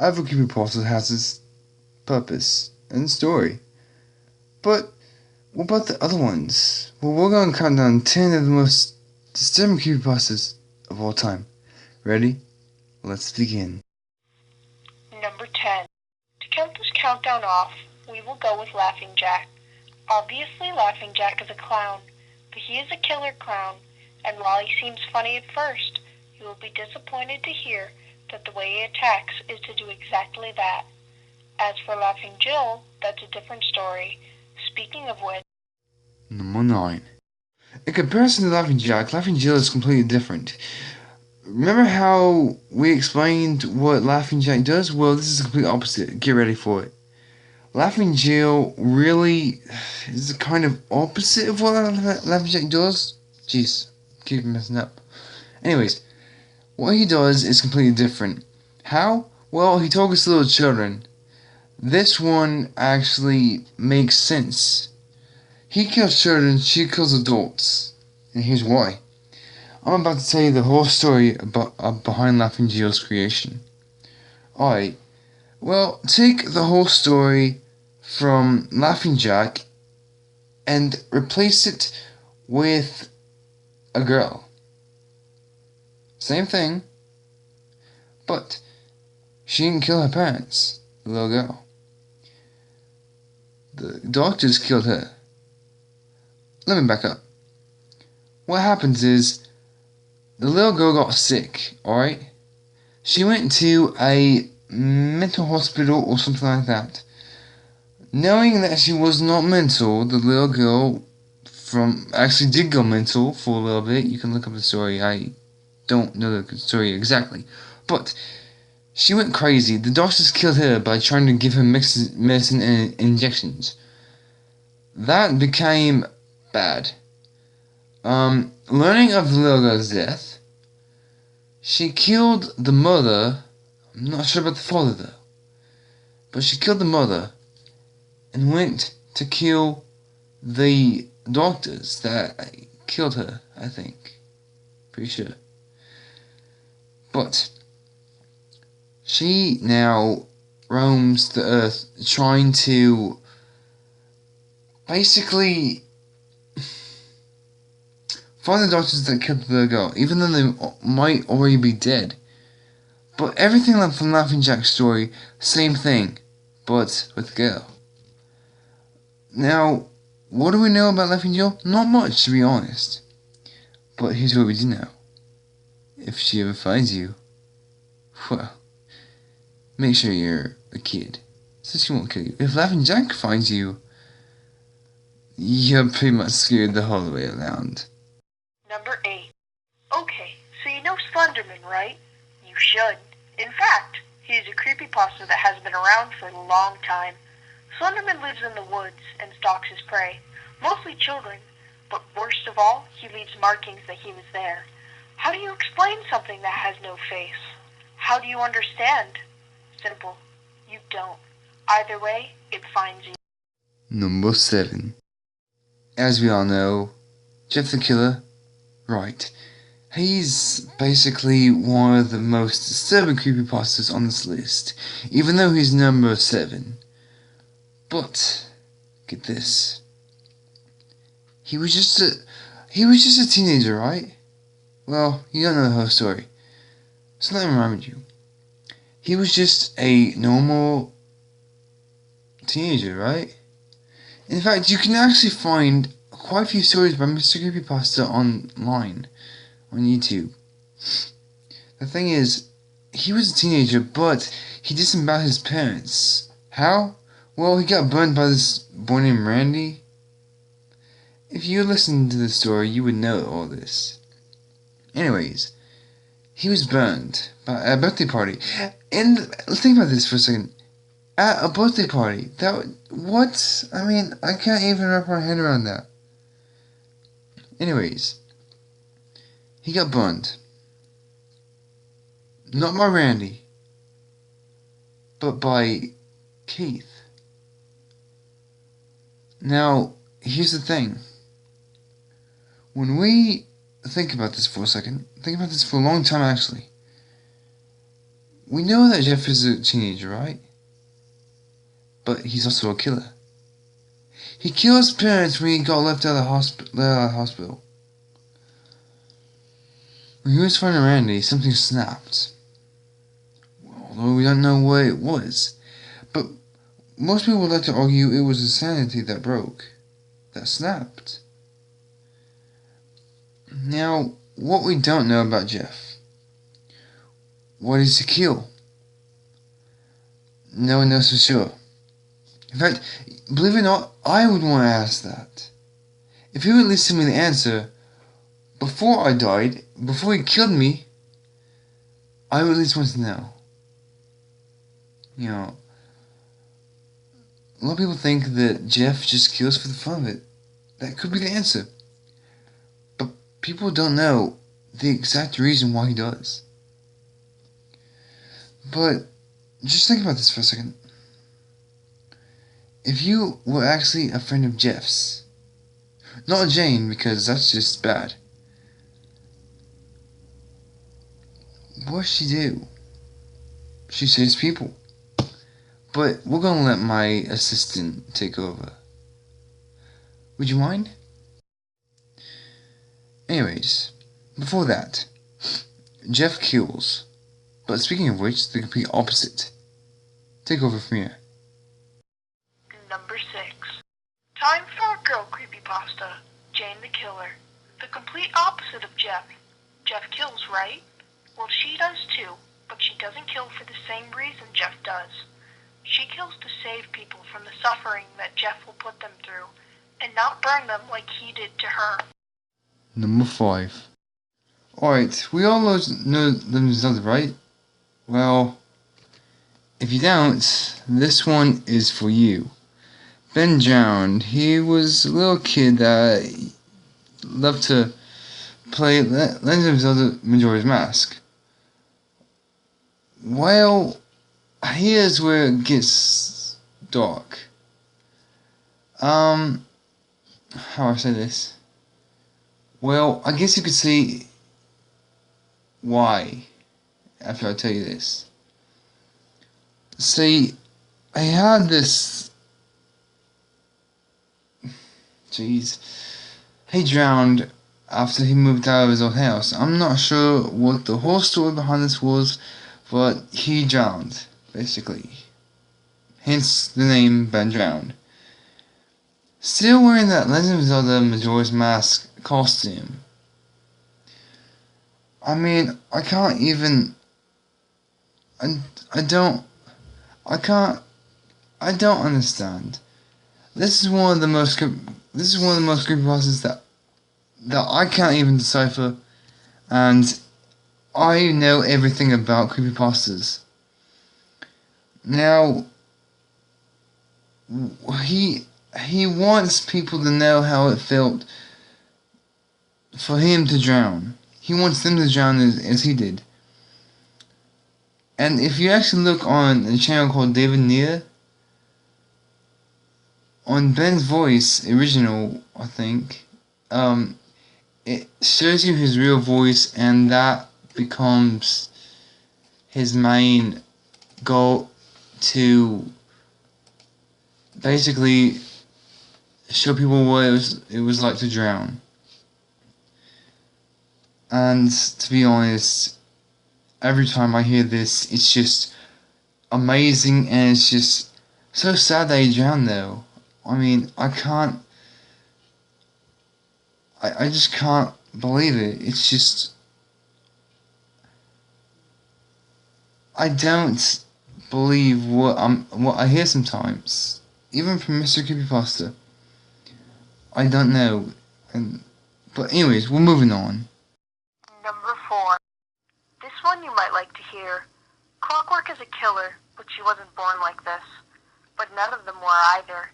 every creepypasta has its purpose and story. But what about the other ones? Well, we're going to count down 10 of the most disturbing creepypastas of all time. Ready? Let's begin. Number 10. To count this countdown off, we will go with Laughing Jack. Obviously, Laughing Jack is a clown, but he is a killer clown, and while he seems funny at first, you will be disappointed to hear that the way he attacks is to do exactly that. As for Laughing Jill, that's a different story. Speaking of which, Number 9. In comparison to Laughing Jack, Laughing Jill is completely different. Remember how we explained what Laughing Jack does? Well, this is the complete opposite. Get ready for it. Laughing Jill really is the kind of opposite of what Laughing Jack does. Jeez, keep messing up. Anyways, what he does is completely different. How? Well, he targets little children. This one actually makes sense. He kills children, she kills adults. And here's why. I'm about to tell you the whole story behind Laughing Jill's creation. Alright, well, take the whole story from Laughing Jack and replace it with a girl. Same thing, but she didn't kill her parents, the little girl. The doctors killed her. Let me back up. What happens is, the little girl got sick, alright? She went to a mental hospital or something like that. Knowing that she was not mental, the little girl actually did go mental for a little bit. You can look up the story. I don't know the story exactly. But she went crazy. The doctors killed her by trying to give her medicine and injections. That became bad. Learning of the little girl's death, she killed the mother. I'm not sure about the father though. But she killed the mother and went to kill the doctors that killed her, I think. Pretty sure. But she now roams the earth trying to basically find the doctors that killed the girl, even though they might already be dead. But everything from Laughing Jack's story, same thing, but with the girl. Now, what do we know about Laughing Jill? Not much, to be honest. But here's what we do know. If she ever finds you, well, make sure you're a kid, so she won't kill you. If Laughing Jack finds you, you're pretty much scared the whole way around. Number 8. Okay, so you know Thunderman, right? You should. In fact, he is a creepypasta that has been around for a long time. Thunderman lives in the woods and stalks his prey, mostly children, but worst of all, he leaves markings that he was there. How do you explain something that has no face? How do you understand? Simple. You don't. Either way, it finds you. Number 7. As we all know, Jeff the Killer, right. He's basically one of the most disturbing creepypastas on this list, even though he's number 7. But, get this. He was just a teenager, right? Well, you don't know the whole story. So let me remind you. He was just a normal teenager, right? In fact, you can actually find quite a few stories by Mr. Creepypasta online, on YouTube. The thing is, he was a teenager, but he disemboweled his parents. How? Well, he got burned by this boy named Randy. If you listened to the story, you would know all this. Anyways, he was burned at a birthday party. And think about this for a second. At a birthday party. What? I mean, I can't even wrap my head around that. Anyways, he got burned. Not by Randy, but by Keith. Now, here's the thing. When we think about this for a second, think about this for a long time actually. We know that Jeff is a teenager, right? But he's also a killer. He killed his parents when he got left out of the hospital. When he was finding Randy, something snapped. Although we don't know what it was. But most people would like to argue it was insanity that broke. That snapped. Now, what we don't know about Jeff. What is he kill? No one knows for sure. In fact, believe it or not, I would want to ask that. If he would at least tell me the answer before I died, before he killed me, I would at least want to know. You know, a lot of people think that Jeff just kills for the fun of it. That could be the answer. But people don't know the exact reason why he does. But just think about this for a second. If you were actually a friend of Jeff's, not Jane, because that's just bad, what does she do? She saves people. But we're gonna let my assistant take over. Would you mind? Anyways, before that, Jeff kills. But speaking of which, the complete opposite. Take over from here. Number 6. Time for a girl creepypasta. Jane the Killer. The complete opposite of Jeff. Jeff kills, right? Well, she does too, but she doesn't kill for the same reason Jeff does. She kills to save people from the suffering that Jeff will put them through, and not burn them like he did to her. Number 5. Alright, we all know themselves, right? Well, if you don't, this one is for you. Ben drowned. He was a little kid that loved to play Legend of Zelda Majora's Mask. Well, here's where it gets dark. How I say this? Well, I guess you could see why after I tell you this. See, I had this. Jeez. He drowned after he moved out of his old house. I'm not sure what the whole story behind this was, but he drowned, basically. Hence the name Ben Drowned. Still wearing that Legend of Zelda Majora's Mask costume. I mean, I can't even. I don't understand. This is one of the most creepypastas that I can't even decipher, and I know everything about creepypastas. Now, he wants people to know how it felt for him to drown. He wants them to drown as he did. And if you actually look on a channel called David Neer, on Ben's voice, original, I think, it shows you his real voice, and that becomes his main goal to basically show people what it was like to drown. And to be honest, every time I hear this, it's just amazing, and it's just so sad that he drowned though. I mean, I just can't believe it. It's just, I don't believe what I hear sometimes, even from Mr. Creepypasta. I don't know, but anyways, we're moving on. Number 4. This one you might like to hear. Clockwork is a killer, but she wasn't born like this. But none of them were either.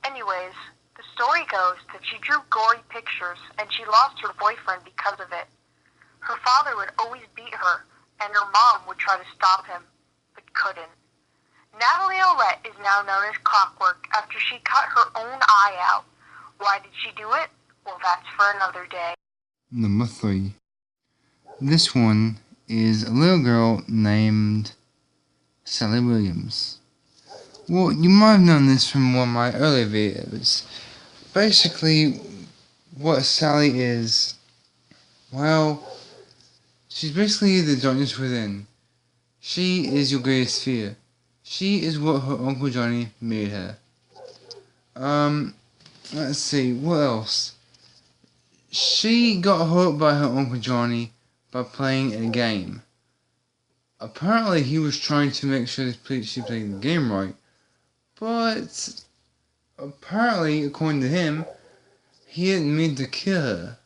Anyways, the story goes that she drew gory pictures and she lost her boyfriend because of it. Her father would always beat her, and her mom would try to stop him, but couldn't. Natalie is now known as Clockwork after she cut her own eye out. Why did she do it? Well, that's for another day. Number 3. This one is a little girl named Sally Williams. Well, you might have known this from one of my earlier videos. Basically, what Sally is, well, she's basically the darkness within. She is your greatest fear. She is what her Uncle Johnny made her. Let's see, what else? She got hurt by her Uncle Johnny by playing a game. Apparently he was trying to make sure she played the game right, but apparently, according to him, he didn't mean to kill her.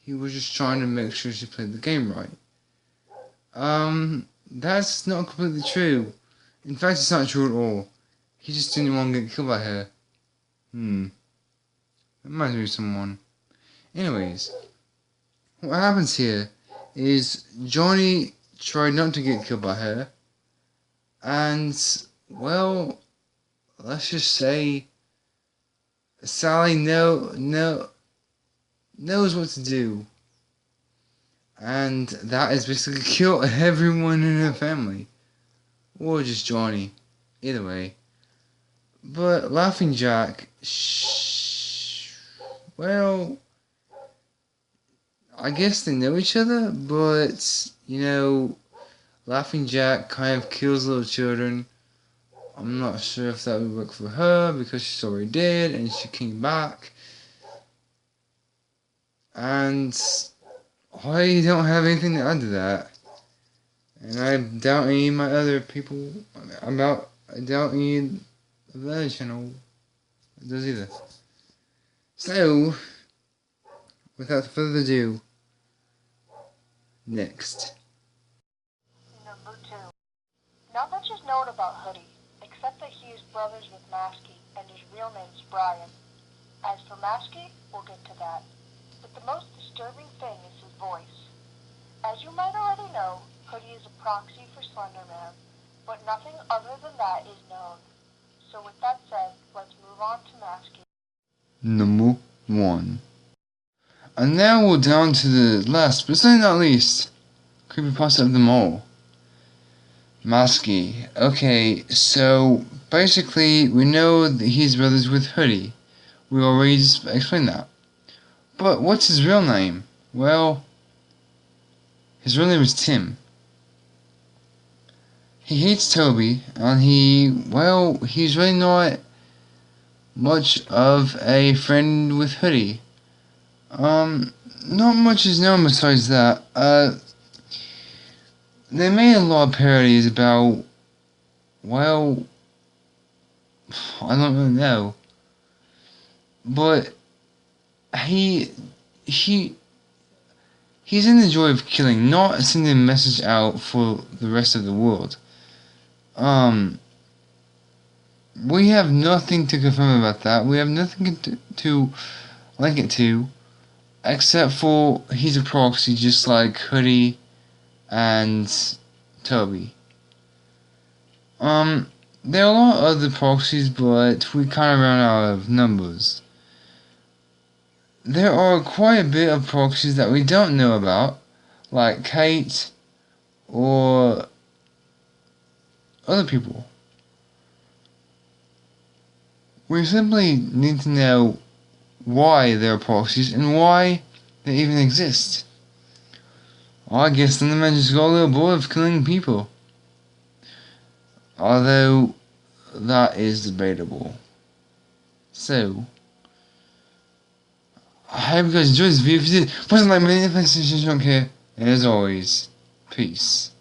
He was just trying to make sure she played the game right. That's not completely true. In fact, it's not true at all. He just didn't want to get killed by her. That reminds me of someone. Anyways, what happens here is Johnny tried not to get killed by her, and, well, let's just say Sally knows what to do, and that is basically kill everyone in her family, or just Johnny, either way. But Laughing Jack, well, I guess they know each other, but, you know, Laughing Jack kind of kills little children. I'm not sure if that would work for her, because she's already dead, and she came back. And I don't have anything to add to that. And I doubt any of my other people, I doubt any of the other channel does either. So, without further ado, next. Number 2. Not much is known about Hoodie, except that he is brothers with Masky, and his real name is Brian. As for Masky, we'll get to that. But the most disturbing thing is his voice. As you might already know, Hoodie is a proxy for Thunderman, but nothing other than that is known. So with that said, let's move on to Masky. Number 1. And now we're down to the last, but certainly not least, creepypasta of them all. Masky. Okay, so basically we know that he's brothers with Hoodie. We already just explained that. But what's his real name? Well, his real name is Tim. He hates Toby, and he's really not much of a friend with Hoodie. Not much is known besides that. They made a lot of parodies about, well, I don't really know. But he's in the joy of killing, not sending a message out for the rest of the world. We have nothing to confirm about that. We have nothing to link it to, except for he's a proxy just like Hoodie and Toby. There are a lot of other proxies, but we kind of ran out of numbers. There are quite a bit of proxies that we don't know about, like Kate or other people. We simply need to know why there are proxies and why they even exist. I guess Thunderman just got a little bored of killing people. Although, that is debatable. So, I hope you guys enjoyed this video. If you did, please like me, if you don't care. And as always, peace.